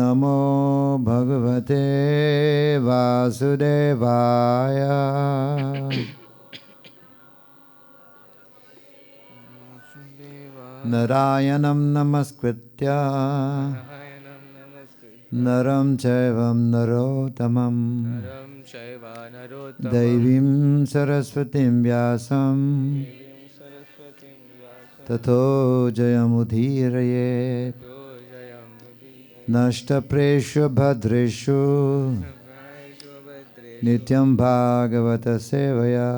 नमो भगवते वासुदेवाय। नारायणं नमस्कृत्य नरं चैव नरोत्तमं दैवीं सरस्वतीं व्यासं ततो जयमुदीरयेत्। नष्टप्रेष्य भद्रेषु नित्यं भागवत सेवया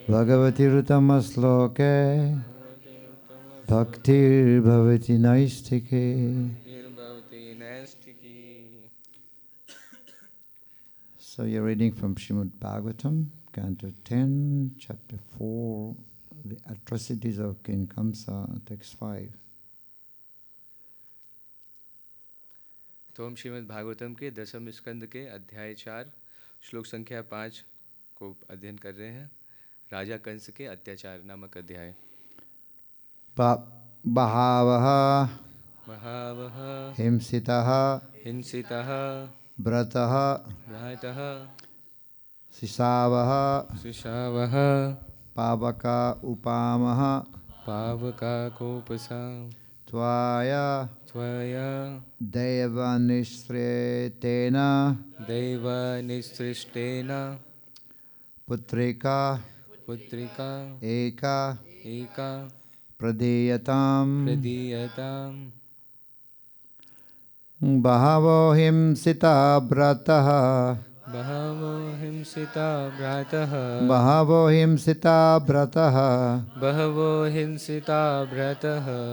भगवतीरुत्तमश्लोके भक्तिर्भवति नैष्ठिके। So you're reading from Srimad Bhagavatam, Canto 10, Chapter 4, The Atrocities of King Kamsa, Text 5. तो हम श्रीमद् भागवतम के दसम स्कंद के अध्याय 4 श्लोक संख्या 5 को अध्ययन कर रहे हैं। राजा कंस के अत्याचार नामक अध्याय। बहवः हिंसितः व्रतः शिशावः पावका उपामः त्वया दैवनिसृष्टेन पुत्रिका एका प्रदीयताम्। बहवो हिंसिता व्रतः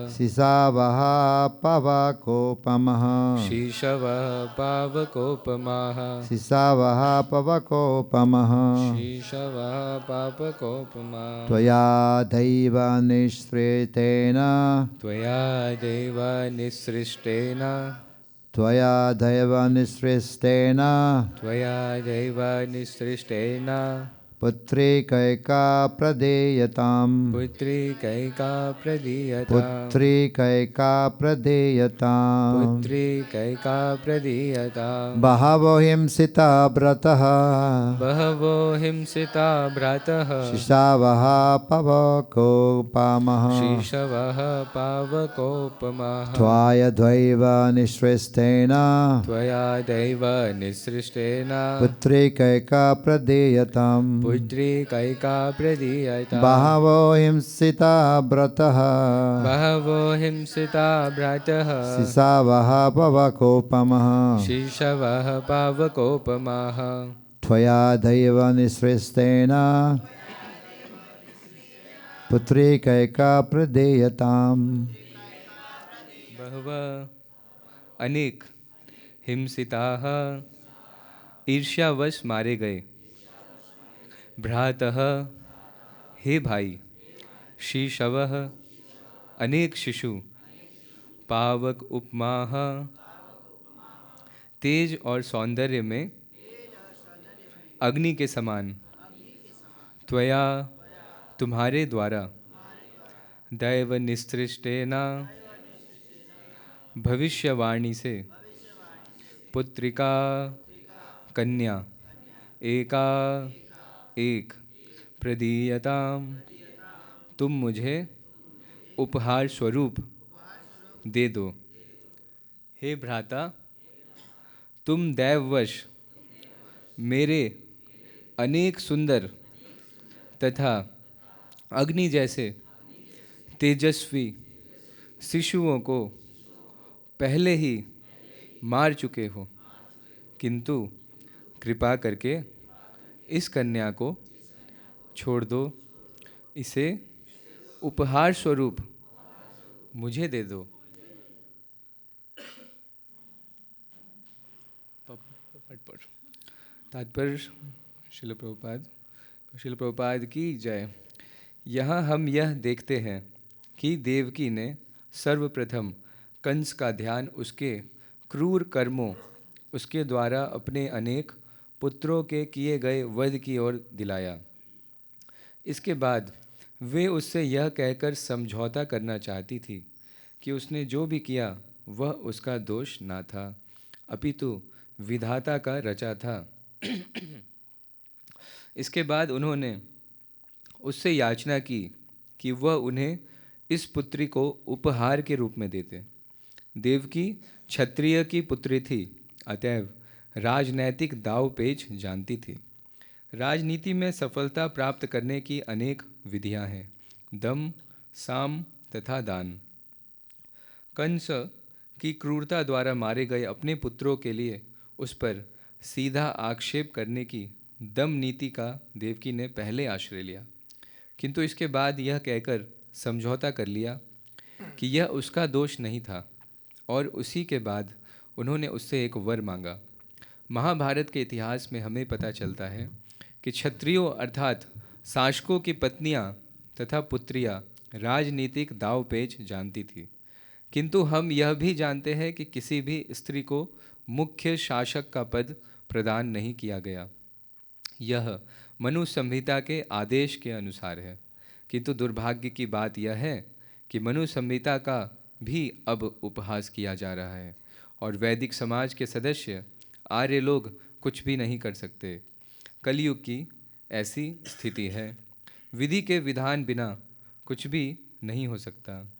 शिशावः पवकोपमः त्वया दैवनिसृष्टेन पुत्रिकैका प्रदीयताम्। बहवो हिंसिता व्रतः शिशावः पवकोपमः त्वया दैवनिसृष्टेन पुत्रिकैका प्रदीयताम्। बहवो हिंसिता व्रतः शिशावः पवकोपमः त्वया दैवनिसृष्टेन पुत्रिकैका प्रदीयताम्। बहवः अनेक हिंसिताः ईर्ष्यावश मारे गए। भ्रातः हे भाई, शिशवः अनेक शिशु, पावक उपमाः तेज और सौंदर्य में अग्नि के समान, त्वया तुम्हारे द्वारा, दैव निसृष्टेना भविष्यवाणी से, पुत्रिका कन्या एका एक प्रदीयताम तुम मुझे उपहार स्वरूप दे दो। हे भ्राता, तुम दैववश मेरे अनेक सुंदर तथा अग्नि जैसे तेजस्वी शिशुओं को पहले ही मार चुके हो, किंतु कृपा करके इस कन्या को छोड़ दो, इसे उपहार स्वरूप मुझे दे दो। तात्पर्य श्रील प्रभुपाद की जय। यहाँ हम यह देखते हैं कि देवकी ने सर्वप्रथम कंस का ध्यान उसके क्रूर कर्मों, उसके द्वारा अपने अनेक पुत्रों के किए गए वध की ओर दिलाया। इसके बाद वे उससे यह कहकर समझौता करना चाहती थी कि उसने जो भी किया वह उसका दोष ना था, अपितु विधाता का रचा था। इसके बाद उन्होंने उससे याचना की कि वह उन्हें इस पुत्री को उपहार के रूप में देते। देवकी क्षत्रिय की पुत्री थी, अतएव राजनैतिक दाव पेच जानती थी। राजनीति में सफलता प्राप्त करने की अनेक विधियां हैं, दम, साम तथा दान। कंस की क्रूरता द्वारा मारे गए अपने पुत्रों के लिए उस पर सीधा आक्षेप करने की दम नीति का देवकी ने पहले आश्रय लिया, किंतु इसके बाद यह कहकर समझौता कर लिया कि यह उसका दोष नहीं था, और उसी के बाद उन्होंने उससे एक वर मांगा। महाभारत के इतिहास में हमें पता चलता है कि क्षत्रियों अर्थात शासकों की पत्नियां तथा पुत्रियां राजनीतिक दाव पेच जानती थी, किंतु हम यह भी जानते हैं कि किसी भी स्त्री को मुख्य शासक का पद प्रदान नहीं किया गया। यह मनु संहिता के आदेश के अनुसार है, किंतु दुर्भाग्य की बात यह है कि मनु संहिता का भी अब उपहास किया जा रहा है और वैदिक समाज के सदस्य आर्य लोग कुछ भी नहीं कर सकते। कलयुग की ऐसी स्थिति है, विधि के विधान बिना कुछ भी नहीं हो सकता।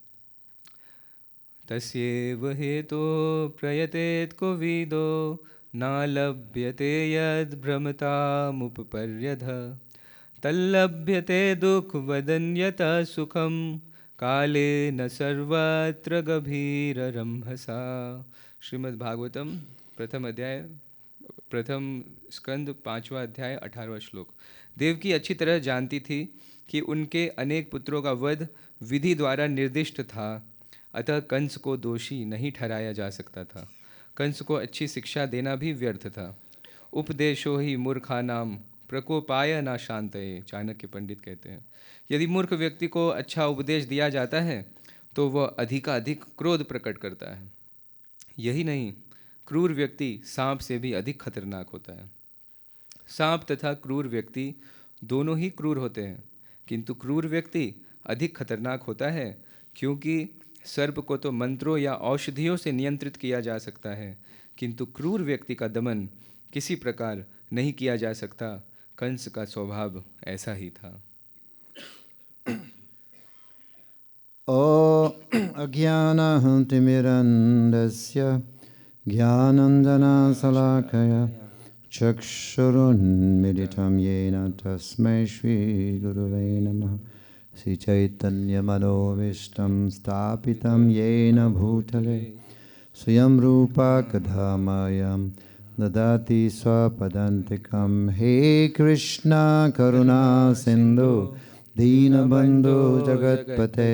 तस्यैव हेतो प्रयतेत को विदो न लभ्यते यद् भ्रमतामुपपर्यधः तल्लभ्यते दुख वदन्यत सुखम काले न सर्वत्र गभीररंभसा। श्रीमद् भागवतम प्रथम स्कंद 5वां अध्याय 18वां श्लोक। देवकी अच्छी तरह जानती थी कि उनके अनेक पुत्रों का वध विधि द्वारा निर्दिष्ट था, अतः कंस को दोषी नहीं ठहराया जा सकता था। कंस को अच्छी शिक्षा देना भी व्यर्थ था। उपदेशो ही मूर्खानाम प्रकोपाय ना शांतये, चाणक्य पंडित कहते हैं। यदि मूर्ख व्यक्ति को अच्छा उपदेश दिया जाता है तो वह अधिकाधिक क्रोध प्रकट करता है। यही नहीं, क्रूर व्यक्ति सांप से भी अधिक खतरनाक होता है। सांप तथा क्रूर व्यक्ति दोनों ही क्रूर होते हैं, किंतु क्रूर व्यक्ति अधिक खतरनाक होता है, क्योंकि सर्प को तो मंत्रों या औषधियों से नियंत्रित किया जा सकता है, किंतु क्रूर व्यक्ति का दमन किसी प्रकार नहीं किया जा सकता। कंस का स्वभाव ऐसा ही था। ओ अज्ञानहं तिमिरन्धस्य ज्ञानञ्जनशलाकया चक्षुरुन्मीलितं येन तस्मै श्रीगुरवे नमः। श्रीचैतन्यमनोभीष्टं स्थापितं येन भूतले स्वयं रूपा कदा मह्यं ददाति स्वपदान्तिकं। हे कृष्ण करुणा सिन्धु दीनबन्धो जगत्पते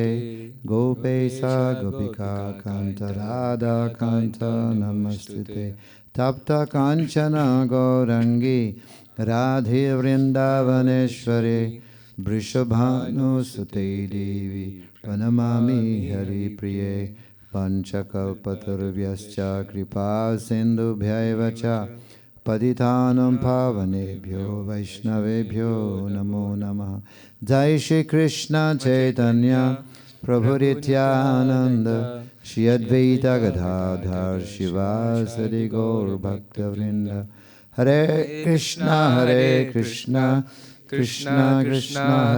गोपेशा गोपिका कान्त राधा कान्त नमस्तुते। तप्त काञ्चन गौरङ्गी राधे वृन्दावनेश्वरे वृषभानुसुते देवी प्रणमामि हरिप्रिये। पञ्चकल्पतरुभ्यश्च कृपा सिन्धुभ्यैव च पतितानं पावनेभ्यो वैष्णवेभ्यो नमो नमः। जय श्री कृष्ण चैतन्य प्रभु नित्यानंद श्री अद्वैत गदाधर शिवासदि गौर भक्तवृंद। हरे कृष्णा कृष्णा कृष्णा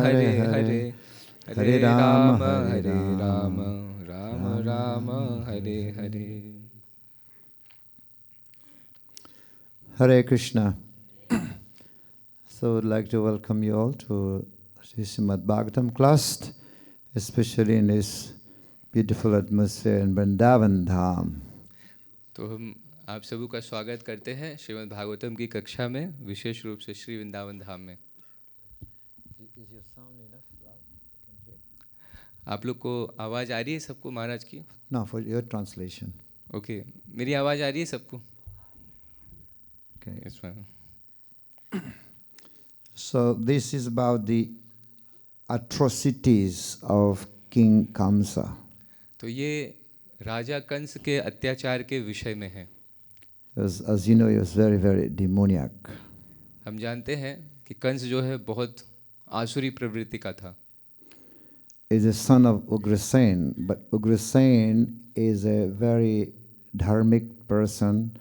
हरे हरे, हरे Ram Ram Ram Hare Hare. Hare Krishna. So I would like to welcome you all to Srimad Bhagavatam class, especially in this beautiful atmosphere in Vrindavan Dham. तो हम आप सबों का स्वागत करते हैं श्रीमद् भागवतम की कक्षा में, विशेष रूप से श्री वृंदावन धाम में। आप लोग को आवाज़ आ रही है सबको महाराज की? No, for your translation. Okay, मेरी आवाज़ आ रही है सबको? Okay. Yes, ma'am. So this is about the atrocities of King Kamsa. तो ये राजा कंस के अत्याचार के विषय में है। As you know, he was very, very demoniac. हम जानते हैं कि कंस जो है बहुत आसुरी प्रवृत्ति का था। is a son of Ugrasen, but Ugrasen is a very dharmic person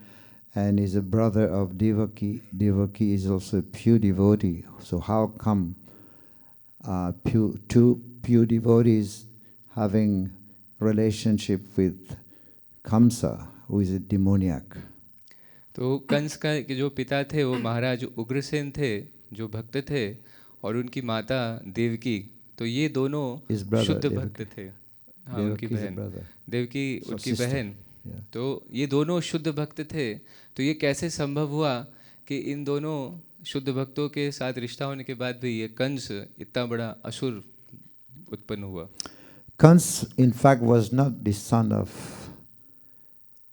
and is a brother of Devaki. Devaki is also a pure devotee. So how come two pure devotees having relationship with Kamsa, who is a demoniac? तो कंस का के जो पिता थे वो महाराज उग्रसेन थे, जो भक्त थे, और उनकी माता देवकी, तो ये दोनों His brother, शुद्ध Devaki. भक्त थे। हाँ, उनकी Devaki is a बहन brother. देवकी, So उनकी sister. बहन। Yeah. तो ये दोनों शुद्ध भक्त थे। तो ये कैसे संभव हुआ कि इन दोनों शुद्ध भक्तों के साथ रिश्ता होने के बाद भी ये कंस इतना बड़ा असुर उत्पन्न हुआ? Kans, in fact, was not the son of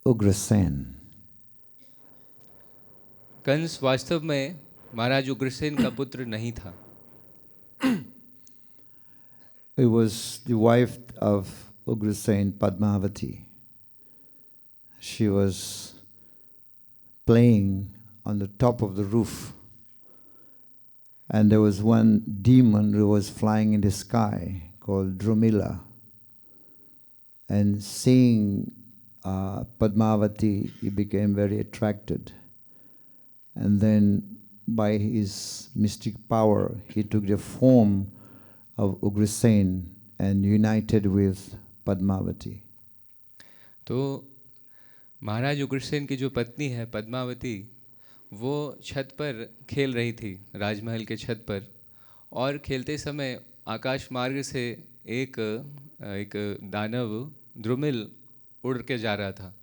Ugrasen. Kans वास्तव में महाराज उग्रसेन का पुत्र नहीं था। It was the wife of Ugrasen, Padmavati. She was playing on the top of the roof, and there was one demon who was flying in the sky called Drumila. And seeing Padmavati, he became very attracted. And then by his mystic power, he took the form of Ugrasen and united with Padmavati. तो महाराज उग्रसेन की जो पत्नी है पद्मावती, वो छत पर खेल रही थी, राजमहल के छत पर, और खेलते समय आकाश मार्ग से एक दानव द्रुमिल उड़ के जा रहा था।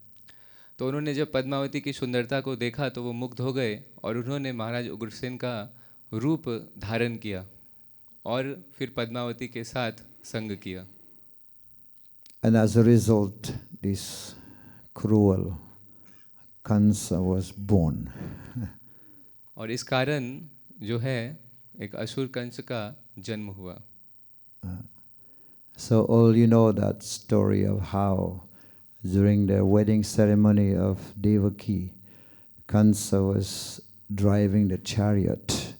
तो उन्होंने जब पद्मावती की सुंदरता को देखा तो वो मुग्ध हो गए और उन्होंने महाराज उग्रसेन का रूप धारण किया और फिर पद्मावती के साथ संग किया। And as a result, this cruel Kansa was born. और इस कारण जो है एक असुर कंस का जन्म हुआ। So all you know that story of how during the wedding ceremony of Devaki, Kansa was driving the chariot,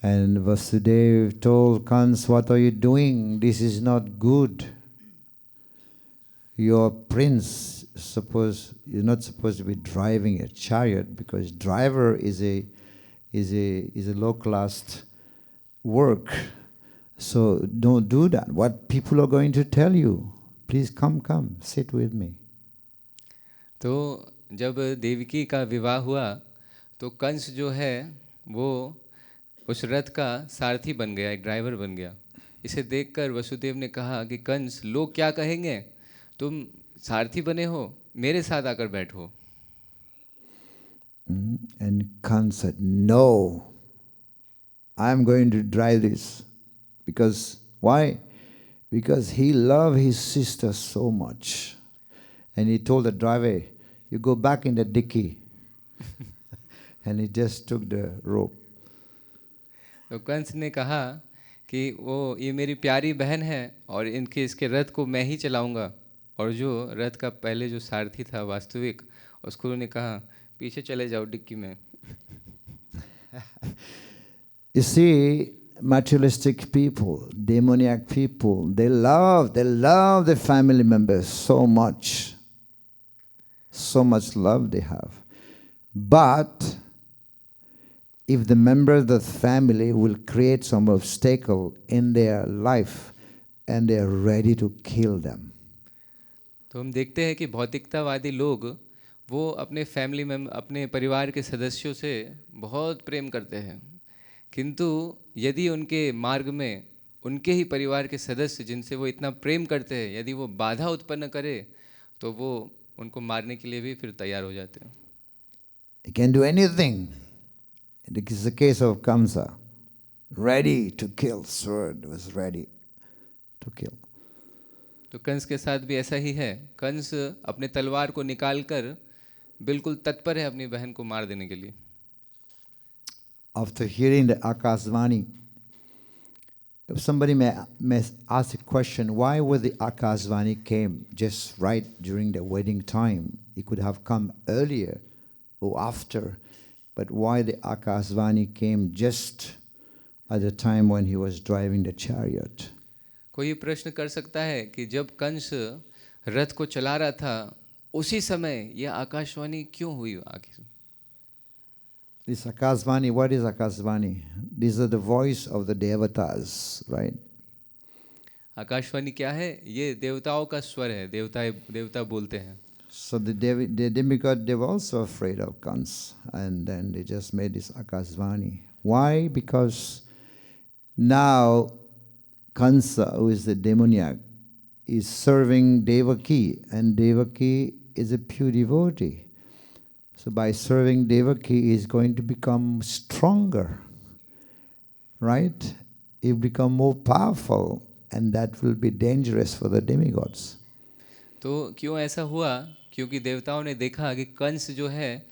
and Vasudeva told Kansa, "What are you doing? This is not good. You're prince. You're not supposed to be driving a chariot, because driver is a low class work. So don't do that. What people are going to tell you? Please come, sit with me." तो जब देवकी का विवाह हुआ तो कंस जो है वो उस रथ का सारथी बन गया, एक ड्राइवर बन गया। इसे देखकर वसुदेव ने कहा कि कंस, लोग क्या कहेंगे, तुम सारथी बने हो, मेरे साथ आकर बैठो। And Kans said, "No, I am going to drive this." Because why? Because he loved his sister so much. And he told the driver, "You go back in the dicky." And he just took the rope. तो कंस ने कहा कि ये मेरी प्यारी बहन है और इसके रथ को मैं ही चलाऊंगा। और जो रथ का पहले जो सारथी था वास्तविक, उसको उन्होंने कहा, पीछे चले जाओ डिक्की में। You see, materialistic people, demoniac people, they love their family members so much. So much love they have. But if the members of the family will create some obstacle in their life, and they are ready to kill them. तो हम देखते हैं कि भौतिकतावादी लोग वो अपने परिवार के सदस्यों से बहुत प्रेम करते हैं, किंतु यदि उनके मार्ग में उनके ही परिवार के सदस्य जिनसे वो इतना प्रेम करते हैं, यदि वो बाधा उत्पन्न करे तो वो उनको मारने के लिए भी फिर तैयार हो जाते हैं। They can do anything. It is the case of Kamsa. Ready to kill, sword was ready to kill. तो कंस के साथ भी ऐसा ही है। कंस अपने तलवार को निकालकर बिल्कुल तत्पर है अपनी बहन को मार देने के लिए। After hearing the Akasvani, if somebody may ask a question, why would the Akasvani came just right during the wedding time? It could have come earlier or after, but why the Akasvani came just at the time when he was driving the chariot? कोई ये प्रश्न कर सकता है कि जब कंस रथ को चला रहा था उसी समय यह आकाशवाणी क्यों हुई आखिर? This Akasvani, what is Akasvani? These are the voice of the devatas, right? Akashvani क्या है? ये देवताओं का स्वर है, देवता बोलते हैं। So the demigod, they were also afraid of Kans, and then they just made this Akasvani. Why? Because now Kansa, who is the demoniac, is serving Devaki, and Devaki is a pure devotee. So by serving Devaki, he is going to become stronger, right? He will become more powerful, and that will be dangerous for the demigods. तो क्यों ऐसा हुआ? क्योंकि देवताओं ने देखा कि कंस जो है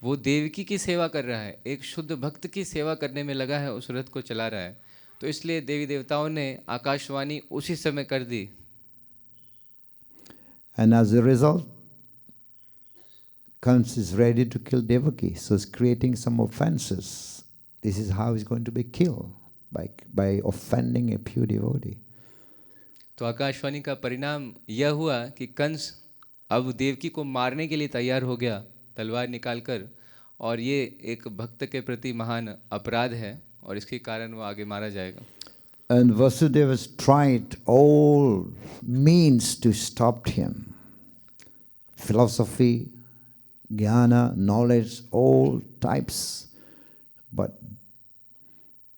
वो देवकी की सेवा कर रहा है, एक शुद्ध भक्त की सेवा करने में लगा है, उस रथ को चला रहा है। तो इसलिए देवी देवताओं ने आकाशवाणी उसी समय कर दी। And as a result, Kans is ready to kill Devaki, so it's creating some offenses. This is how he's going to be killed, by offending a pure devotee. तो आकाशवाणी का परिणाम यह हुआ कि कंस अब देवकी को मारने के लिए तैयार हो गया तलवार निकालकर, और ये एक भक्त के प्रति महान अपराध है और इसके कारण वो आगे मारा जाएगा। And Vasudeva has tried all means to stop him. Philosophy, jnana, knowledge, all types. But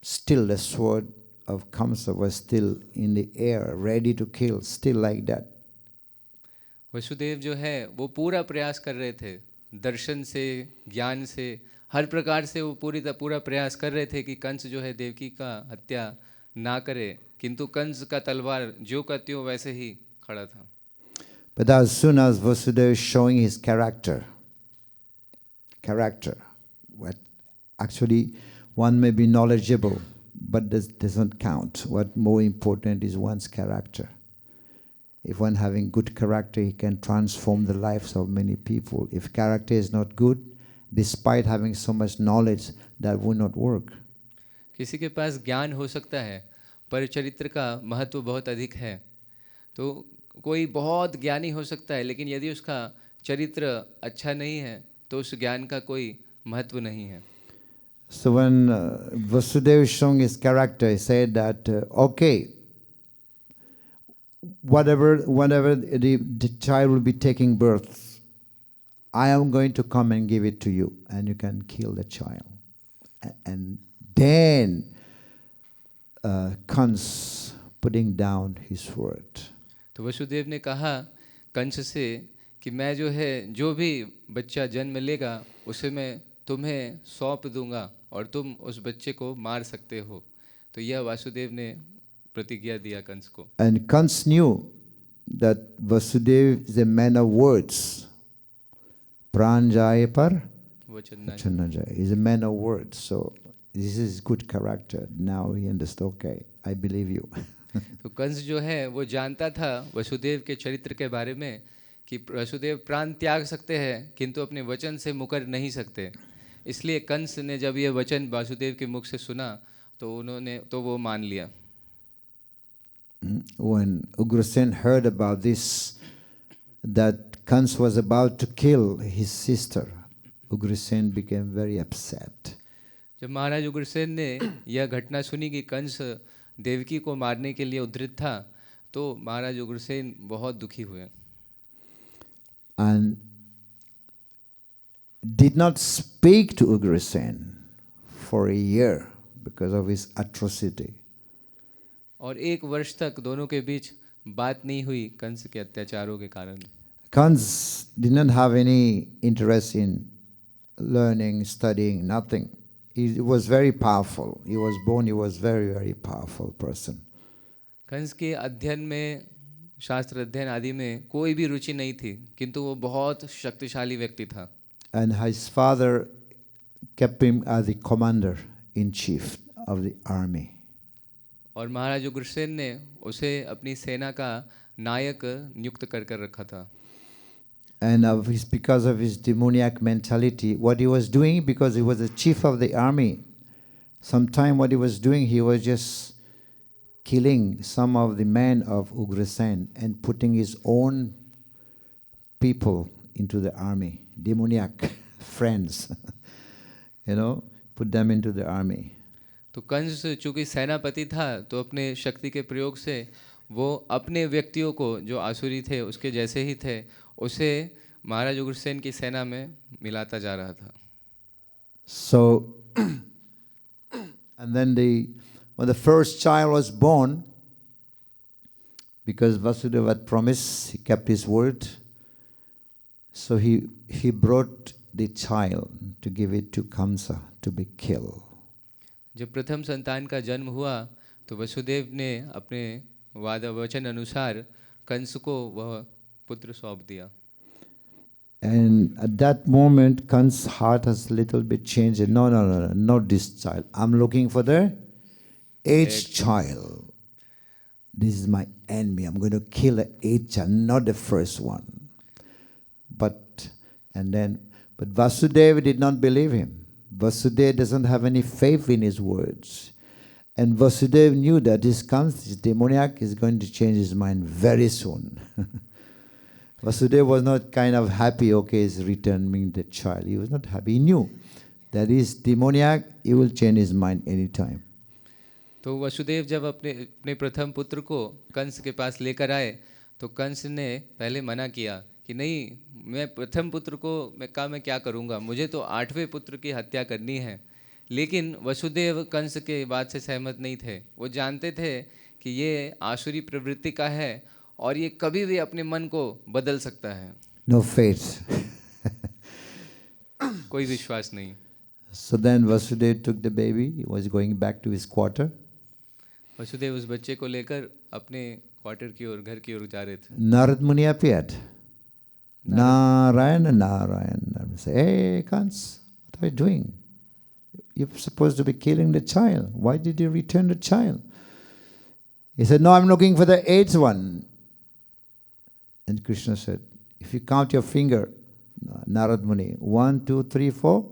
still the sword of Kamsa was still in the air, ready to kill, still like that. Vasudev जो है वो पूरा प्रयास कर रहे थे, दर्शन से, ज्ञान से, हर प्रकार से वो पूरा प्रयास कर रहे थे कि कंस जो है देवकी का हत्या ना करे, किंतु कंस का तलवार जो का त्यों वैसे ही खड़ा था। But as soon as Vasudeva is showing his character, what actually one may be knowledgeable, but this doesn't count. What more important is one's character. If one having good character, he can transform the lives of many people. If character is not good, despite having so much knowledge, that will not work. किसी के पास ज्ञान हो सकता है पर चरित्र का महत्व बहुत अधिक है। तो कोई बहुत ज्ञानी हो सकता है, लेकिन यदि उसका चरित्र अच्छा नहीं है तो उस ज्ञान का कोई महत्व नहीं है। So when Vasudeva is showing his character, he said that, okay, whatever the child will be taking birth, I am going to come and give it to you, and you can kill the child. And then Kans putting down his sword. तो वसुदेव ने कहा कंस से कि मैं जो है जो भी बच्चा जन्म लेगा उसे मैं तुम्हें सौंप दूंगा और तुम उस बच्चे को मार सकते हो। तो यह वासुदेव ने प्रतिज्ञा दिया कंस को। And Kans knew that Vasudeva is a man of words. Pranjaya par vachana jaya. He's a man of words. So this is good character. Now he understood, okay, I believe you. तो कंस जो है वो जानता था वसुदेव के चरित्र के बारे में कि वसुदेव प्राण त्याग सकते हैं किंतु अपने वचन से मुकर नहीं सकते। इसलिए कंस ने जब ये वचन वासुदेव के मुख से सुना तो वो मान लिया। When Ugrasen heard about this, that Kans was about to kill his sister, Ugrasen became very upset. जब महाराज उग्रसेन ने यह घटना सुनी कि कंस देवकी को मारने के लिए उद्धृत था, तो महाराज उग्रसेन बहुत दुखी हुए। And did not speak to Ugrasen for a year because of his atrocity. और 1 वर्ष तक दोनों के बीच बात नहीं हुई कंस के अत्याचारों के कारण। Kans did not have any interest in learning, studying, nothing. He was very powerful. He was born, he was very, very powerful person. Kans के अध्ययन में, शास्त्र अध्ययन आदि में कोई भी रुचि नहीं थी, किंतु वो बहुत शक्तिशाली व्यक्ति था। And his father kept him as the commander-in-chief of the army. और महाराज उग्रसेन ने उसे अपनी सेना का नायक नियुक्त कर रखा था। And because of his demoniac mentality, what he was doing, because he was the chief of the army, sometime what he was doing, he was just killing some of the men of Ugrasen and putting his own people into the army, demoniac friends, put them into the army. तो कंस चूंकि सेनापति था तो अपने शक्ति के प्रयोग से वो अपने व्यक्तियों को जो आसुरी थे उसके जैसे ही थे उसे महाराज उग्रसेन की सेना में मिलाता जा रहा था. So, and then when the first child was born, because Vasudeva had promised, he kept his word, so he brought the child to give it to Kamsa to be killed. जब प्रथम संतान का जन्म हुआ तो वसुदेव ने अपने वचन अनुसार कंस को वह पुत्र सौंप दिया. And at that moment, Kansa's heart has a little bit changed. No, not this child. I'm looking for the eighth child. This is my enemy. I'm going to kill the eighth child, not the first one. But Vasudeva did not believe him. Vasudeva doesn't have any faith in his words. And Vasudeva knew that this demoniac is going to change his mind very soon. Vasudeva was not kind of happy, okay, he's returning the child. He was not happy. He knew that this demoniac, he will change his mind anytime. तो वसुदेव जब अपने प्रथम पुत्र को कंस के पास लेकर आए तो कंस ने पहले मना किया कि नहीं, मैं प्रथम पुत्र को मैं क्या करूँगा, मुझे तो 8वें पुत्र की हत्या करनी है. लेकिन वसुदेव कंस के बात से सहमत नहीं थे. वो जानते थे कि ये आसुरी प्रवृत्ति का है और ये कभी भी अपने मन को बदल सकता है. No faith. कोई विश्वास नहीं. So then Vasudeva took the baby. He was going back to his quarter. Vasudev उस बच्चे को लेकर अपने क्वार्टर की ओर, घर की ओर जा रहे थे. Narad Muni appeared. Narayana. I say, hey, Kans, what are you doing? You're supposed to be killing the child. Why did you return the child? He said, no, I'm looking for the eighth one. And Krishna said, if you count your finger, Narad Muni, 1, 2, 3, 4,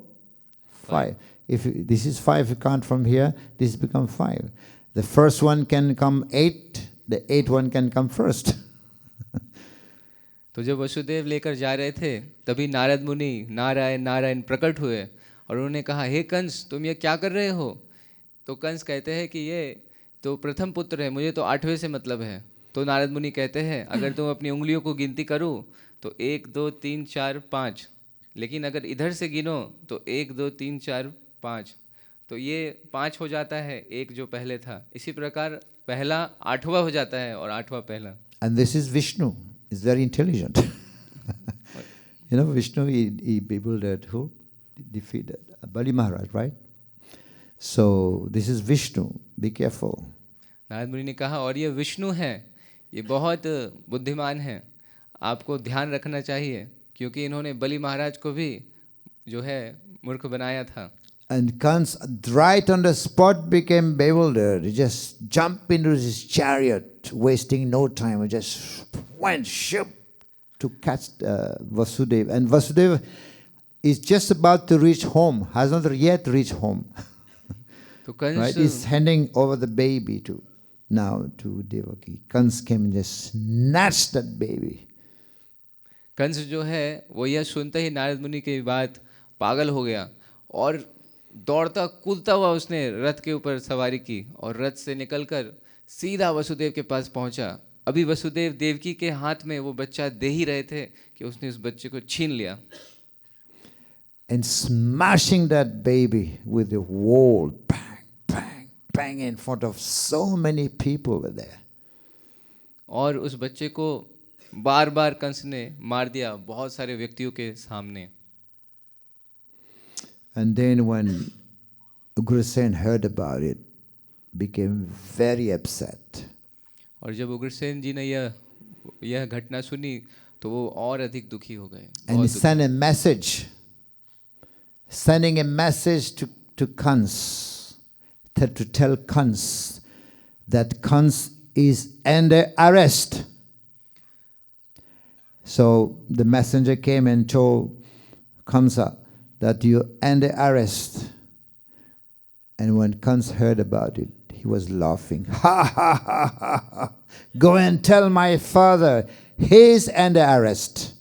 5. This is 5, you count from here, this becomes 5. The first one can come 8, the 8th one can come first. तो जब वसुदेव लेकर जा रहे थे तभी नारद मुनि नारायण प्रकट हुए और उन्होंने कहा, हे कंस, तुम ये क्या कर रहे हो? तो कंस कहते हैं कि ये तो प्रथम पुत्र है, मुझे तो 8वें से मतलब है. तो नारद मुनि कहते हैं, अगर तुम अपनी उंगलियों को गिनती करो तो 1, 2, 3, 4, 5, लेकिन अगर इधर से गिनो तो 1, 2, 3, 4, 5, तो ये 5 हो जाता है, एक जो पहले था. इसी प्रकार पहला 8वां हो जाता है और 8वां पहला. And this is Vishnu. He's very intelligent. Vishnu, he bewildered who? Defeated Bali Maharaj, right? So this is Vishnu. Be careful. Narad मुनि ने कहा, और ये विष्णु हैं, ये बहुत बुद्धिमान हैं, आपको ध्यान रखना चाहिए, क्योंकि इन्होंने बलि महाराज को भी जो है मूर्ख बनाया था. And Kans, right on the spot, became bewildered. He just jumped into his chariot, wasting no time. He just went to catch Vasudeva. And Vasudeva is just about to reach home, has not yet reached home. तो Kans Right? He's handing over the baby to Devaki. Kans came and just snatched that baby. Kans जो है वो यह सुनते ही नारद मुनि की बात पागल हो गया और दौड़ता कूदता हुआ उसने रथ के ऊपर सवारी की और रथ से निकलकर सीधा वसुदेव के पास पहुंचा. अभी वसुदेव देवकी के हाथ में वो बच्चा दे ही रहे थे कि उसने उस बच्चे को छीन लिया. And smashing that baby with the wall, bang in front of so many people were there. और उस बच्चे को बार बार कंस ने मार दिया बहुत सारे व्यक्तियों के सामने. And then when Ugrasen heard about it, became very upset. और जब उग्रसेन जी ने यह घटना सुनी तो वो और अधिक दुखी हो गए. And he sent a message, sending a message to Kans, to tell Kans that Kans is under arrest. So the messenger came and told Kamsa that you're under arrest. And when Kans heard about it, he he was laughing. Ha ha ha ha ha. Go and tell my father he's under arrest.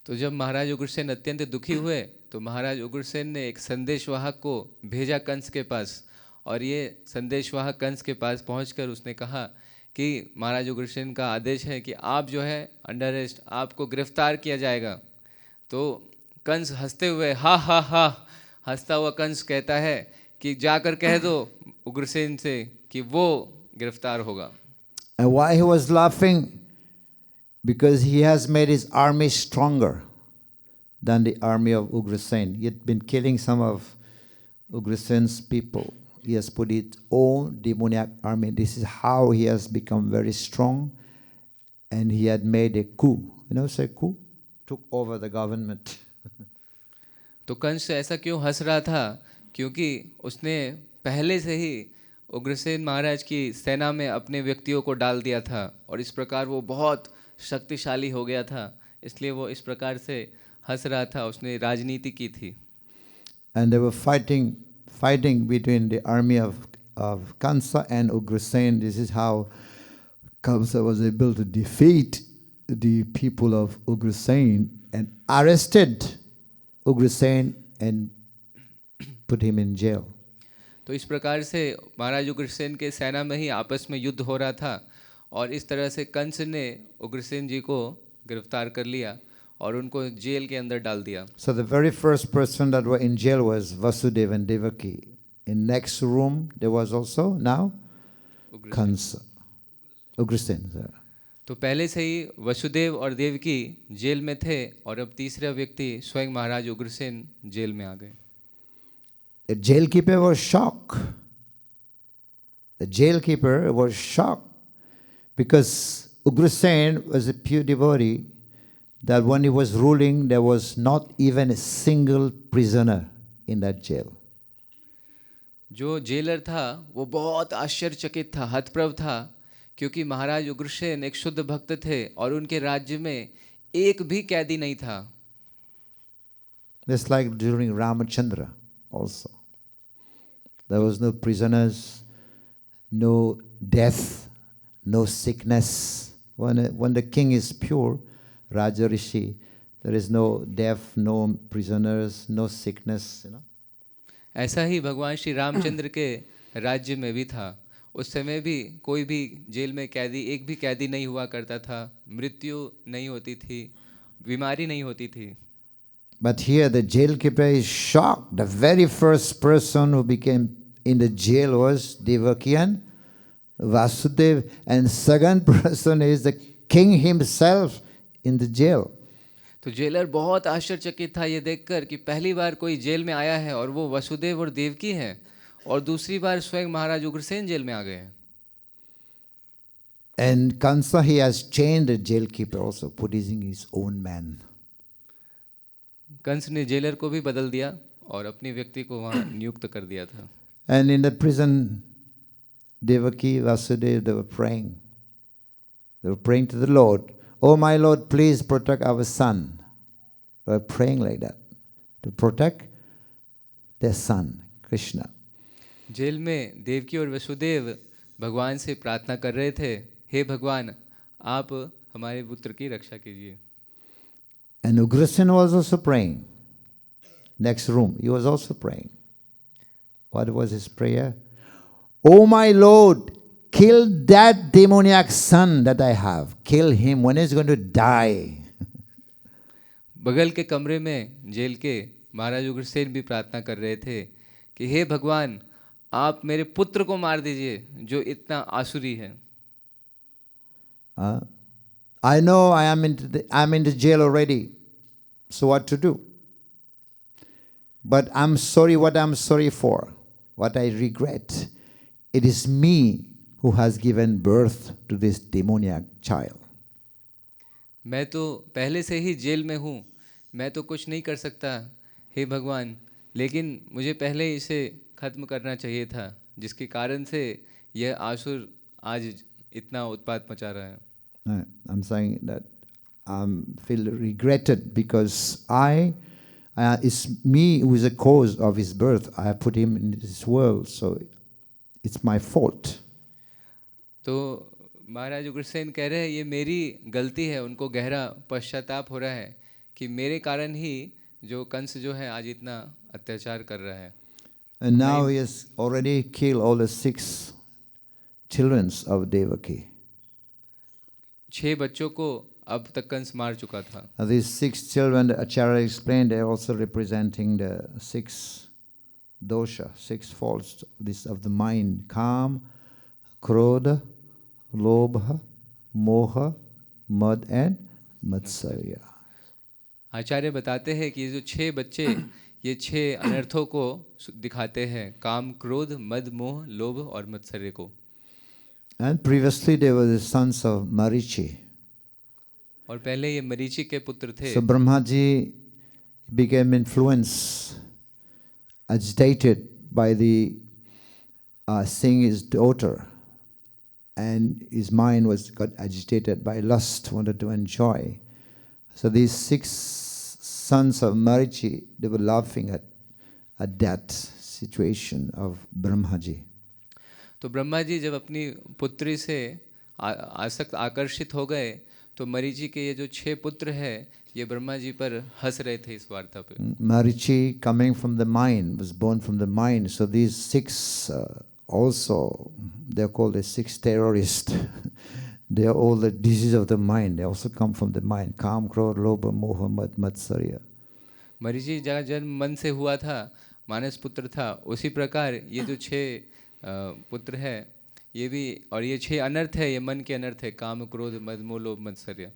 तो जब महाराज उग्रसेन अत्यंत दुखी हुए तो महाराज उग्रसेन ने एक संदेशवाहक को भेजा कंस के पास, और ये संदेशवाहक कंस के पास पहुंचकर उसने कहा कि महाराज उग्रसेन का आदेश है कि आप जो है अंडर अरेस्ट, आपको गिरफ्तार किया जाएगा। तो कंस हंसते हुए हा हा हा, हंसता हुआ कंस कहता है कि जाकर कह दो उग्रसेन से कि वो गिरफ्तार होगा। And why he was laughing? Because he has made his army stronger than the army of Ugrasen. He had been killing some of Ugrasen's people. He has put his own demoniac army. This is how he has become very strong. And he had made a coup. You know, say coup? Took over the government. तो कंस ऐसा क्यों हंस रहा था? क्योंकि उसने पहले से ही उग्रसेन महाराज की सेना में अपने व्यक्तियों को डाल दिया था, और इस प्रकार वो बहुत शक्तिशाली हो गया था, इसलिए वो इस प्रकार से हंस रहा था। उसने राजनीति की थी। And they were fighting between the army of Kansa and Ugrasen. This is how Kamsa was able to defeat the people of Ugrasen and arrested Ugrasen and put him in jail. तो इस प्रकार से महाराज उग्रसेन के सेना में ही आपस में युद्ध हो रहा था, और इस तरह से कंस ने उग्रसेन जी को गिरफ्तार कर लिया और उनको जेल के अंदर डाल दिया। So the very first person that were in jail was Vasudeva and Devaki. In next room there was also now Kansa, Ugrasen. तो पहले से ही वसुदेव और देवकी जेल में थे, और अब तीसरा व्यक्ति स्वयं महाराज उग्रसेन जेल में आ गए। The jailkeeper was shocked. The jailkeeper was shocked because Ugrasen was a pure devotee, that when he was ruling, there was not even a single prisoner in that jail. जो जेलर था वो बहुत आश्चर्यचकित था, हतप्रभ था, क्योंकि महाराज उग्रसेन एक शुद्ध भक्त थे और उनके राज्य में एक भी कैदी नहीं था। Just like during Ramachandra also. There was no prisoners, no death, no sickness. When the king is pure, Raja Rishi, there is no death, no prisoners, no sickness, you know. ऐसा ही भगवान श्री रामचंद्र के राज्य में भी था। उस समय भी कोई भी जेल में कैदी, एक भी कैदी नहीं हुआ करता था, मृत्यु नहीं होती थी, बीमारी नहीं होती थी। But here the jailkeeper is shocked. The very first person who became in the jail was Devaki and Vasudev, and second person is the king himself in the jail. तो जेलर बहुत आश्चर्यचकित था ये देखकर कि पहली बार कोई जेल में आया है और वो वसुदेव और देवकी हैं, और दूसरी बार स्वयं महाराज उग्रसेन जेल में आ गए हैं। And Kansa, he has chained the jailkeeper also, putting his own man. Kans ने जेलर को भी बदल दिया और अपनी व्यक्ति को वहाँ नियुक्त कर दिया था। And in the prison, Devaki, Vasudeva, they were praying. They were praying to the Lord. Oh my Lord, please protect our son. They were praying like that to protect their son, Krishna. Jail में देवकी और वसुदेव भगवान से प्रार्थना कर रहे थे, हे भगवान आप हमारे पुत्र की रक्षा कीजिए। And Ugrasen was also praying. Next room, he was also praying. What was his prayer? Oh my Lord, kill that demoniac son that I have. Kill him when he's going to die. बगल के कमरे में jail के महाराज उग्रसेन भी प्रार्थना कर रहे थे कि हे भगवान आप मेरे पुत्र को मार दीजिए जो इतना आसुरी है। I know I'm in the jail already. So what to do? But I'm sorry what I'm sorry for. What I regret. It is me who has given birth to this demoniac child. मैं तो पहले से ही jail में हूँ, मैं तो कुछ नहीं कर सकता हे भगवान, लेकिन मुझे पहले इसे खत्म करना चाहिए था, जिसके कारण से यह आसुर आज इतना उत्पात मचा रहा है। I'm saying that I feel regretted because it's me who is the cause of his birth. I have put him in this world, so it's my fault. तो महाराज उग्रसेन कह रहे हैं ये मेरी गलती है, उनको गहरा पश्चाताप हो रहा है कि मेरे कारण ही जो कंस जो है आज इतना अत्याचार कर रहा है। And now he has already killed all the 6 children of Devaki. 6 बच्चों को अब तक कंस मार चुका था। Now these 6 children, the Acharya explained, they are also representing the 6 dosha, 6 faults of the mind: Kam, Krodha, Lobha, Moha, Mad and Matsarya. आचार्य बताते हैं कि ये जो 6 बच्चे ये 6 अनर्थों को दिखाते हैं: काम, क्रोध, मद, मोह, लोभ और मत्सर्य को। And previously they were the sons of Marichi. और पहले ये मरीचि के पुत्र थे। So Brahmaji became influenced, agitated by the seeing his daughter, and his mind got agitated by lust, wanted to enjoy. So these 6 sons of Marichi, they were laughing at that situation of Brahmaji. तो ब्रह्मा जी जब अपनी पुत्री से आकर्षित हो गए तो मरीचि के ये जो 6 पुत्र हैं ये ब्रह्मा जी पर हंस रहे थे इस वार्ता पे। Marichi, coming from the mind, was born from the mind. So these 6 also, they are called the 6 terrorists. They are all the disease of the mind. They also come from the mind. Kam, Krodha, Lobha, Moha, Mad, Matsarya. Marichi जहाँ जन्म मन से हुआ था, मानस पुत्र था, उसी प्रकार ये जो 6 पुत्र है ये भी, और ये 6 अनर्थ है, ये मन के अनर्थ है: काम, क्रोध, मद, मोह, लोभ, मत्सर्य।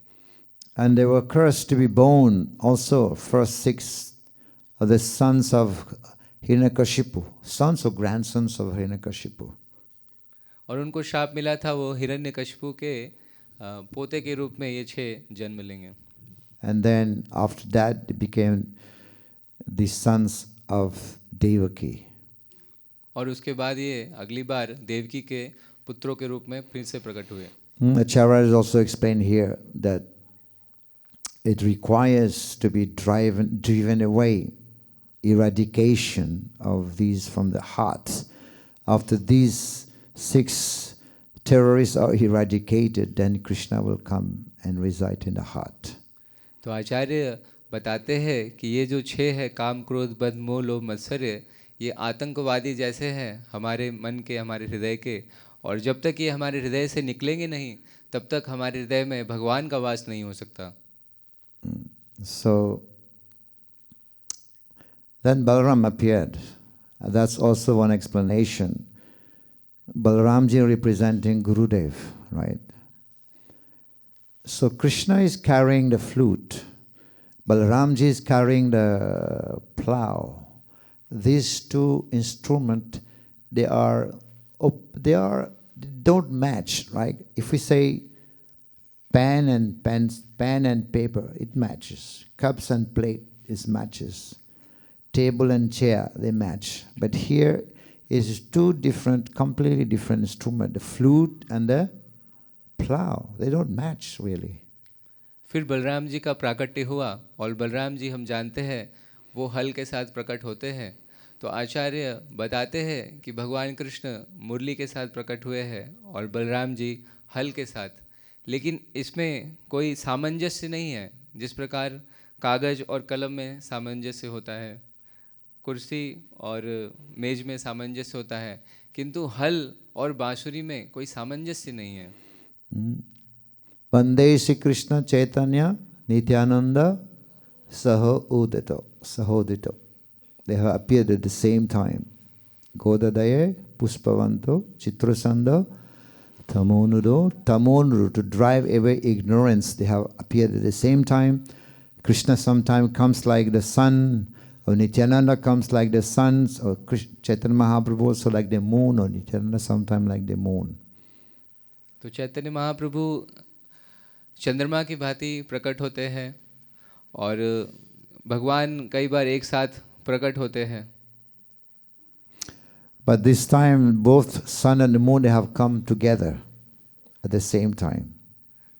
And they were cursed to be born also, first 6 of the sons of Hiranyakashipu, sons or grandsons of Hiranyakashipu. और उनको शाप मिला था वो हिरण्यकशिपु के पोते के रूप में ये 6 जन्म लेंगे। And then after that they became the sons of Devaki. और उसके बाद ये अगली बार देवकी के पुत्रों के रूप में फिर से प्रकट हुए। Acharya has also explained here that it requires to be driven away, eradication of these from the heart. After these 6 terrorists are eradicated, then Krishna will come and reside in the heart. तो आचार्य बताते हैं कि ये जो 6 है, काम, क्रोध, मद, मोह, लोभ, मत्सर्य, ये आतंकवादी जैसे हैं हमारे मन के, हमारे हृदय के, और जब तक ये हमारे हृदय से निकलेंगे नहीं तब तक हमारे हृदय में भगवान का वास नहीं हो सकता। So then Balaram appeared. That's also one explanation. Balaramji representing Gurudev, right? So Krishna is carrying the flute. Balaramji is carrying the plow. These 2 instruments, they don't match, right? If we say pen and paper, it matches. Cups and plate, it matches. Table and chair, they match. But here is 2 completely different instruments: the flute and the plow. They don't match really. फिर बलराम जी का प्राकट्य हुआ, और बलराम जी हम जानते हैं वो हल के साथ प्रकट होते हैं। तो आचार्य बताते हैं कि भगवान कृष्ण मुरली के साथ प्रकट हुए हैं और बलराम जी हल के साथ, लेकिन इसमें कोई सामंजस्य नहीं है। जिस प्रकार कागज़ और कलम में सामंजस्य होता है, कुर्सी और मेज में सामंजस्य होता है, किंतु हल और बांसुरी में कोई सामंजस्य नहीं है। वंदे Shri Krishna Chaitanya Nityanand सहोदितो. They have appeared at the same time. Godadaye, Puspavanto, Chitrasanda, Tamonudo, to drive away ignorance. They have appeared at the same time. Krishna sometimes comes like the sun, or Nityananda comes like the sun, or Chaitanya Mahaprabhu also like the moon, or Nityananda sometimes like the moon. तो चैतन्य महाप्रभु चंद्रमा की भांति प्रकट होते हैं और भगवान कई बार एक साथ प्रकट होते हैं। But this time both sun and the moon, they have come together at the same time.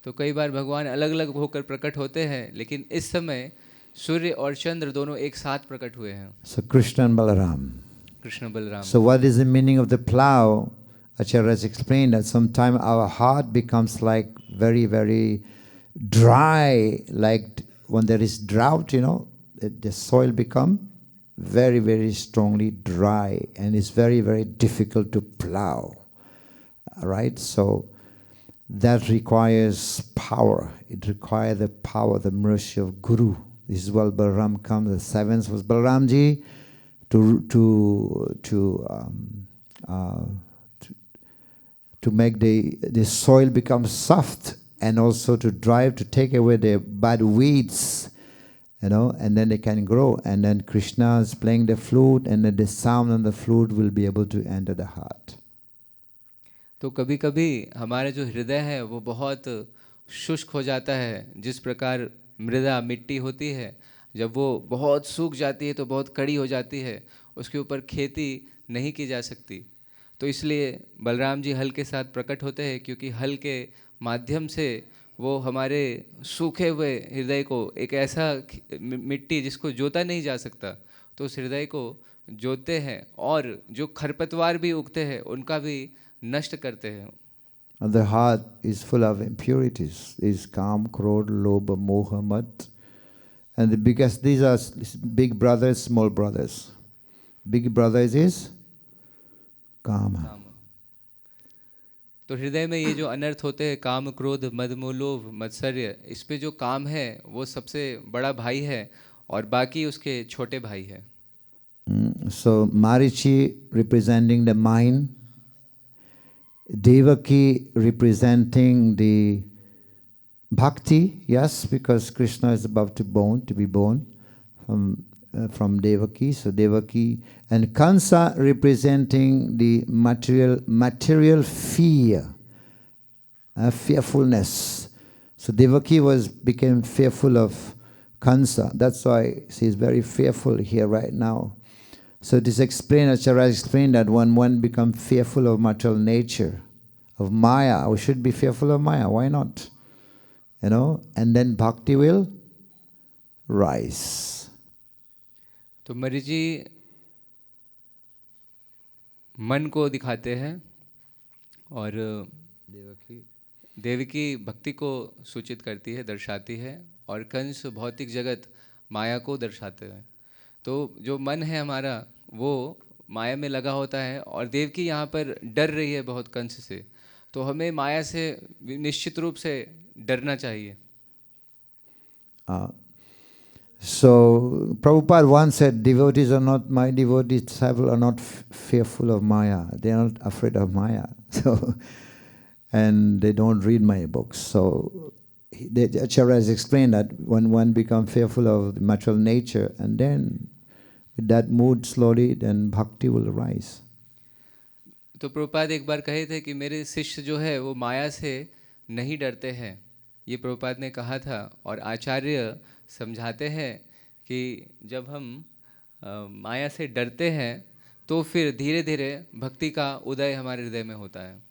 तो कई बार भगवान अलग अलग होकर प्रकट होते हैं, लेकिन इस समय सूर्य और चंद्र दोनों एक साथ प्रकट हुए हैं। So Krishna and Balaram. Krishna Balram. So what is the meaning of the plow? Acharya has explained that sometimes our heart becomes like very, very dry, like when there is drought, the soil become very, very strongly dry, and it's very, very difficult to plow. Right? So that requires power. It requires the power, the mercy of Guru. This is why Balaram comes. The seventh was Balaramji to make the soil become soft, and also to drive, to take away the bad weeds, and then they can grow. And then Krishna is playing the flute, and then the sound on the flute will be able to enter the heart. तो कभी कभी हमारे जो हृदय है वो बहुत शुष्क हो जाता है। जिस प्रकार मृदा मिट्टी होती है, जब वो बहुत सूख जाती है तो बहुत कड़ी हो जाती है, उसके ऊपर खेती नहीं की जा सकती। तो इसलिए बलराम जी हल के साथ प्रकट होते हैं, क्योंकि हल के माध्यम से वो हमारे सूखे हुए हृदय को, एक ऐसा मिट्टी जिसको जोता नहीं जा सकता, तो उस हृदय को जोतते हैं, और जो खरपतवार भी उगते हैं उनका भी नष्ट करते हैं। And the heart is full of impurities. Is Kam, Krodh, Lobha, Moha, Mad. And these are big brothers, small brothers. Big brothers is Kama. तो हृदय में ये जो अनर्थ होते हैं, काम, क्रोध, मद, मोह, लोभ, मत्सर्य, इस पे जो काम है वो सबसे बड़ा भाई है, और बाकी उसके छोटे भाई है। So Marichi representing the mind, Devaki representing the bhakti, yes, because Krishna is about to be born from Devaki. So Devaki, and Kansa representing the material fear, fearfulness. So Devaki became fearful of Kansa. That's why she is very fearful here right now. So it is explained, Acharya explained that when one becomes fearful of material nature, of Maya, we should be fearful of Maya. Why not? And then bhakti will rise. तो मरी जी मन को दिखाते हैं, और देवकी भक्ति को सूचित करती है, दर्शाती है, और कंस भौतिक जगत माया को दर्शाते हैं। तो जो मन है हमारा वो माया में लगा होता है, और देवकी यहाँ पर डर रही है बहुत कंस से, तो हमें माया से निश्चित रूप से डरना चाहिए। So Prabhupada once said, devotees are not, my devotees disciples are not fearful of Maya. They are not afraid of Maya. So, and they don't read my books. So the Acharya has explained that when one becomes fearful of the material nature, and then with that mood slowly, then bhakti will rise. तो प्रभुपाद एक बार कहे थे कि मेरे शिष्य जो है वो माया से नहीं डरते हैं, ये प्रभुपाद ने कहा था। और आचार्य समझाते हैं कि जब हम माया से डरते हैं तो फिर धीरे धीरे भक्ति का उदय हमारे हृदय में होता है।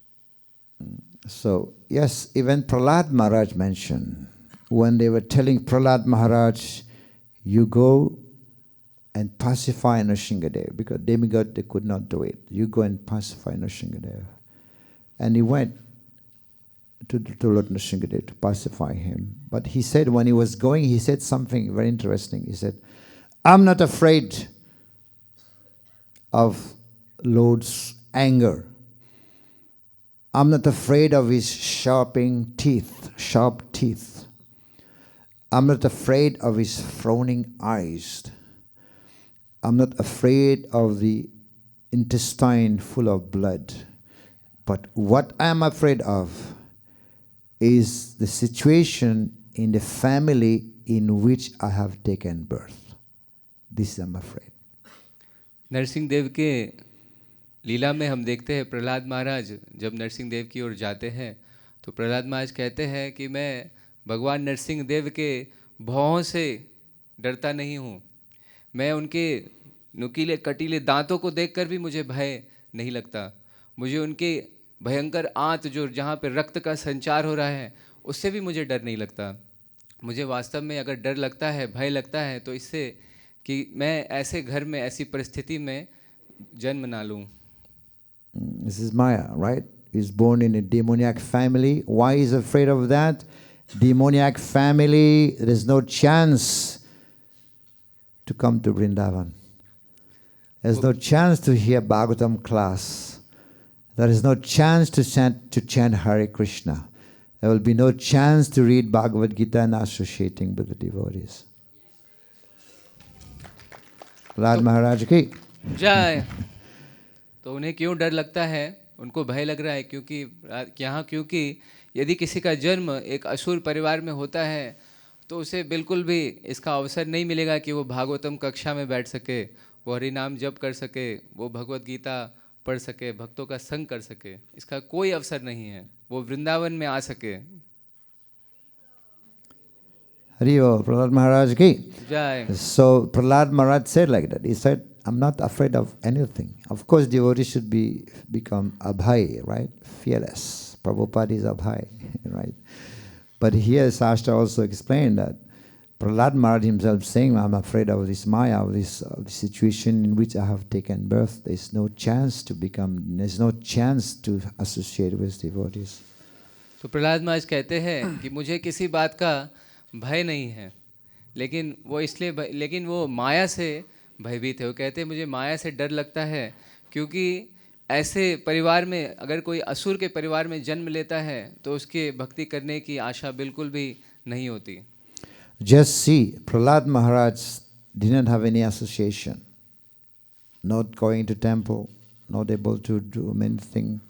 So yes, even Prahlad Maharaj mentioned, when they were telling Prahlad Maharaj, you go and pacify Nrsingadev, because demigod they could not do it. You go and pacify Nrsingadev. And he went to Lord Nrsingadev to pacify him. But he said, when he was going, he said something very interesting. He said, I'm not afraid of Lord's anger. I'm not afraid of his sharp teeth. I'm not afraid of his frowning eyes. I'm not afraid of the intestine full of blood. But what I am afraid of is the situation in the family in which I have taken birth. This I'm afraid. Narsingh Dev के लीला में हम देखते हैं, प्रहलाद महाराज जब नरसिंह देव की ओर जाते हैं तो प्रहलाद महाराज कहते हैं कि मैं भगवान नरसिंह देव के भौहों से डरता नहीं हूँ, मैं उनके नुकीले कटीले दांतों को देखकर भी मुझे भय नहीं लगता, मुझे उनके भयंकर आंत जो जहाँ पे रक्त का संचार हो रहा है उससे भी मुझे डर नहीं लगता। मुझे वास्तव में अगर डर लगता है, भय लगता है, तो इससे कि मैं ऐसे घर में, ऐसी परिस्थिति में जन्म ना लूं। This is Maya, right? He's born in a demoniac family. Why is afraid of that? Demoniac family, there is no chance to come to Vrindavan. There's no chance to hear Bhagavatam class. There is no chance to chant Hare Krishna. There will be no chance to read Bhagavad Gita and associating with the devotees. Prahlad Maharaj ki. जय। तो उन्हें क्यों डर लगता है? उनको भय लग रहा है क्योंकि यदि किसी का जन्म एक असुर परिवार में होता है तो उसे बिल्कुल भी इसका अवसर नहीं मिलेगा कि वो भागवतम कक्षा में बैठ सके, वो हरि नाम जप कर सके, वो भगवत गीता पढ़ सके, भक्तों का संग कर सके। इसका कोई अवसर नहीं है वो वृंदावन में आ सके। Hari Bol, Prahlad Maharaj ki. जय। So Prahlad Maharaj said like that. He said, I'm not afraid of anything. Of course, devotees should become abhay, right? Fearless. Prabhupada is abhay, right? But here Shastra also explained that Prahlad Maharaj himself saying, I'm afraid of this Maya, of this situation in which I have taken birth. There's no chance to associate with devotees. तो प्रहलाद महाराज कहते हैं कि मुझे किसी बात का भय नहीं है, लेकिन वो माया से भयभीत है। वो कहते हैं मुझे माया से डर लगता है क्योंकि ऐसे परिवार में अगर कोई असुर के परिवार में जन्म लेता है तो उसके भक्ति करने की आशा बिल्कुल भी नहीं होती। Just see, Prahlad Maharaj didn't have any association, not going to temple, not able to do many things.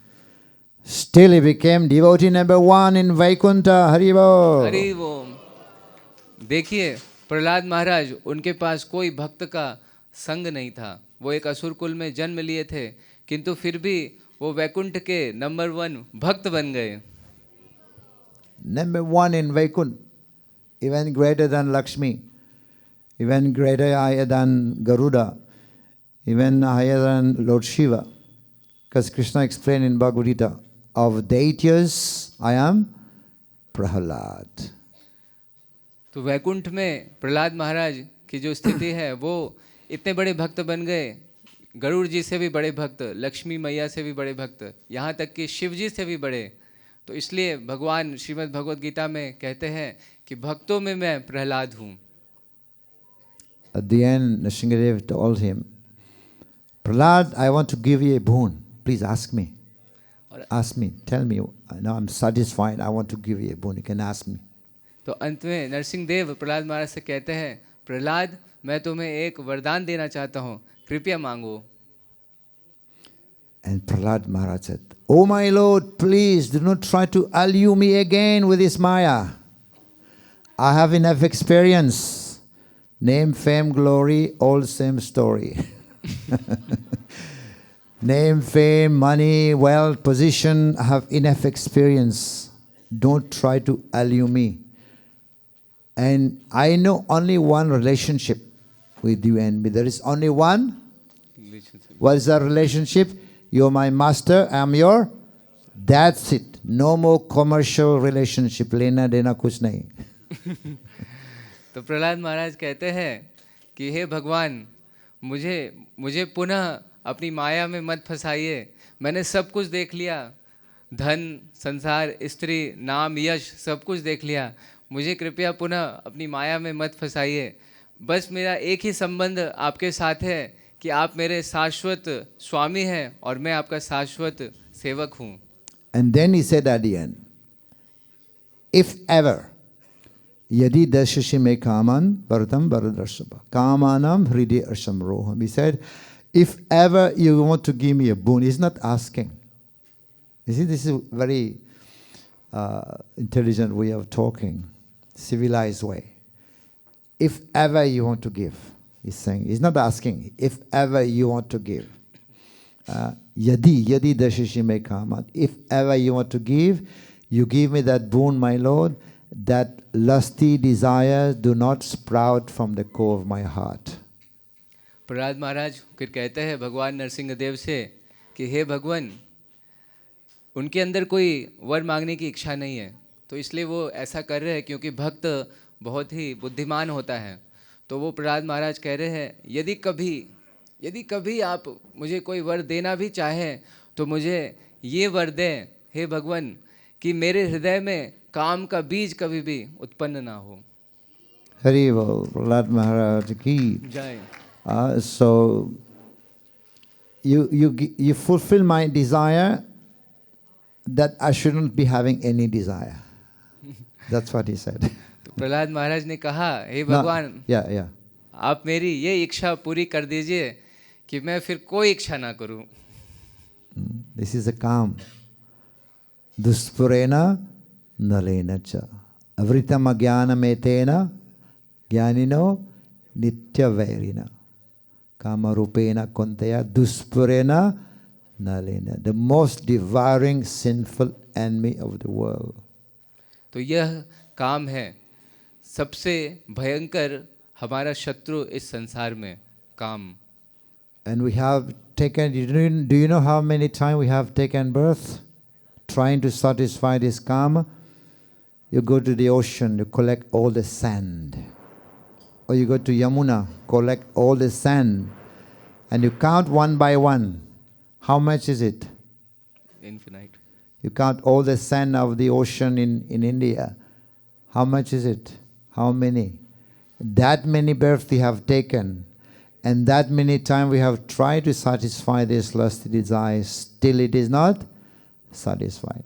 Still he became devotee number 1 in Vaikuntha. Hari Bol. Hari बोल। देखिए प्रहलाद महाराज, उनके पास कोई भक्त का संग नहीं था। वो एक असुर कुल में जन्म लिए थे, किंतु फिर भी वो वैकुंठ के नंबर 1 भक्त बन गए। Number 1 in Vaikuntha, even greater than Lakshmi, even higher than Garuda, even higher than Lord Shiva. Because Krishna explained in Bhagavad Gita, of deities I am Prahlad. तो वैकुंठ में प्रहलाद महाराज की जो स्थिति है वो इतने बड़े भक्त बन गए, गरुड़ जी से भी बड़े भक्त, लक्ष्मी मैया से भी बड़े भक्त, यहाँ तक कि शिव जी से भी बड़े। तो इसलिए भगवान श्रीमद् भगवद गीता में कहते हैं कि भक्तों में मैं प्रहलाद हूँ। At the end, Nrsimhadev told him, Prahlad, I want to give you a boon. Please ask me. Ask me. Tell me. Now I'm satisfied. I want to give you a boon. You can ask me. तो अंत में नरसिंहदेव प्रहलाद महाराज से कहते हैं, प्रहलाद मैं तुम्हें एक वरदान देना चाहता हूँ, कृपया मांगो। And Prahlad Maharaj said, Oh my Lord, please do not try to allure me again with this Maya. I have enough experience. Name, fame, glory, all same story. Name, fame, money, wealth, position, I have enough experience. Don't try to allure me. And I know only one relationship with you and me. There is only one. What is that relationship? You're my master, I'm your. That's it. No more commercial relationship. लेना देना कुछ नहीं. तो प्रहलाद महाराज कहते हैं कि हे भगवान, मुझे पुनः अपनी माया में मत फंसाइए। मैंने सब कुछ देख लिया, धन, संसार, स्त्री, नाम, यश, सब कुछ देख लिया। मुझे कृपया पुनः अपनी माया में मत फंसाइए। बस मेरा एक ही संबंध आपके साथ है कि आप मेरे शाश्वत स्वामी हैं और मैं आपका शाश्वत सेवक हूँ। And then he said at the end, if ever yadi dashasi me kaman bharatam bharadrasabha kamanam hridi arsam roham. He said, if ever you want to give me a boon, he's not asking. You see, this is a very intelligent way of talking, civilized way. If ever you want to give, he's saying, he's not asking, if ever you want to give. Yadi dashasi me kaman. If ever you want to give, you give me that boon, my Lord, that lusty desires do not sprout from the core of my heart. Prahlad महाराज फिर कहते हैं भगवान नरसिंहदेव से कि हे भगवान, उनके अंदर कोई वर मांगने की इच्छा नहीं है, तो इसलिए वो ऐसा कर रहे हैं क्योंकि भक्त बहुत ही बुद्धिमान होता है। तो वो प्रहलाद महाराज कह रहे हैं, यदि कभी आप मुझे कोई वर देना भी चाहें तो मुझे ये वर दें, हे भगवान, कि मेरे हृदय में काम का बीज कभी भी उत्पन्न ना हो। Hari Bol, Prahlad Maharaj ki. जय। So you fulfill my desire that I shouldn't be having any desire. That's what he said. तो प्रहलाद महाराज ने कहा, हे No, भगवान, yeah. आप मेरी ये इच्छा पूरी कर दीजिए कि मैं फिर कोई इच्छा ना करूं। This is a calm. Duspurena nalena cha. Avritam ajnanam etena jnanino nitya vairina. Kama rupena kontaya duspurena nalena. The most devouring sinful enemy of the world. तो यह काम है सबसे भयंकर हमारा शत्रु इस संसार में, काम। And we have taken, do you know how many times we have taken birth? Trying to satisfy this karma. You go to the ocean, you collect all the sand. Or you go to Yamuna, collect all the sand. And you count one by one. How much is it? Infinite. You count all the sand of the ocean in India. How much is it? How many? That many births we have taken. And that many times we have tried to satisfy this lusty desire, still it is not satisfied.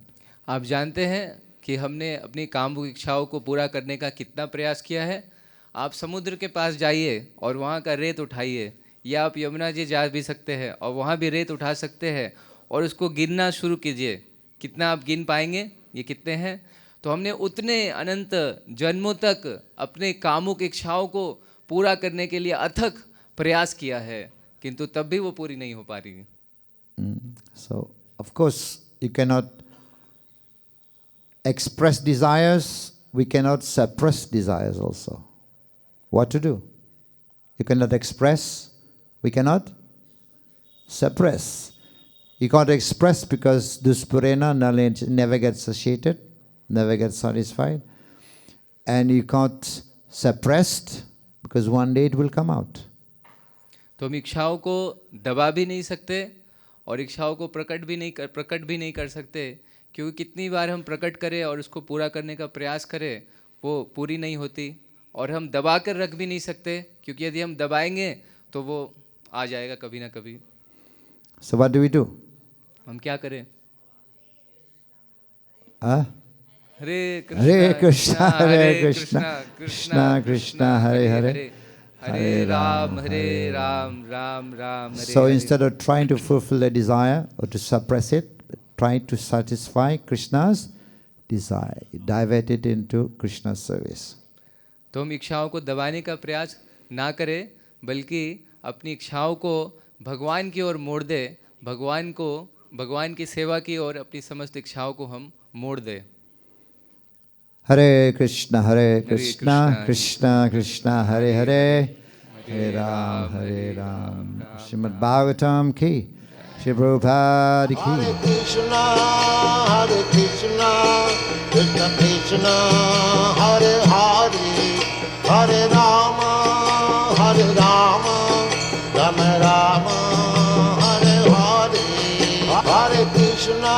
आप जानते हैं कि हमने अपनी कामुक इच्छाओं को पूरा करने का कितना प्रयास किया है। आप समुद्र के पास जाइए और वहाँ का रेत उठाइए, या आप यमुना जी जा भी सकते हैं और वहाँ भी रेत उठा सकते हैं और उसको गिनना शुरू कीजिए। कितना आप गिन पाएंगे ये कितने हैं? तो हमने उतने अनंत जन्मों तक अपने कामुक इच्छाओं को पूरा करने के लिए अथक प्रयास किया है, किंतु तब भी वो पूरी नहीं हो पा रही। So, of course, you cannot express desires, we cannot suppress desires also. What to do? You cannot express, we cannot suppress. You can't express because duspurena knowledge never gets satiated, never gets satisfied. And you can't suppress because one day it will come out. तो हम इच्छाओं को दबा भी नहीं सकते और इच्छाओं को प्रकट भी नहीं कर सकते, क्योंकि कितनी बार हम प्रकट करें और उसको पूरा करने का प्रयास करें वो पूरी नहीं होती। और हम दबा कर रख भी नहीं सकते, क्योंकि यदि हम दबाएंगे तो वो आ जाएगा कभी ना कभी। So what do we do? हम क्या करें? Hare Krishna, Hare Krishna, Krishna Krishna, Hare Hare, Hare Ram, Ram Ram, Hare. So instead of trying to fulfill the desire or to suppress it, try to satisfy Krishna's desire. Divert it into Krishna's service. तो हम इच्छाओं को दबाने का प्रयास ना करें, बल्कि अपनी इच्छाओं को भगवान की ओर मोड़ दे, भगवान की सेवा की ओर अपनी समस्त इच्छाओं को हम मोड़ दे। Hare Krishna, Krishna Krishna, Hare Hare, Hare Ram, Srimad Bhagavatam ki, Shri Prabhupada ki. Hare Krishna, Krishna Krishna, Hare Hare, Hare Rama, Rama Rama, Hare Hare. Hare Krishna,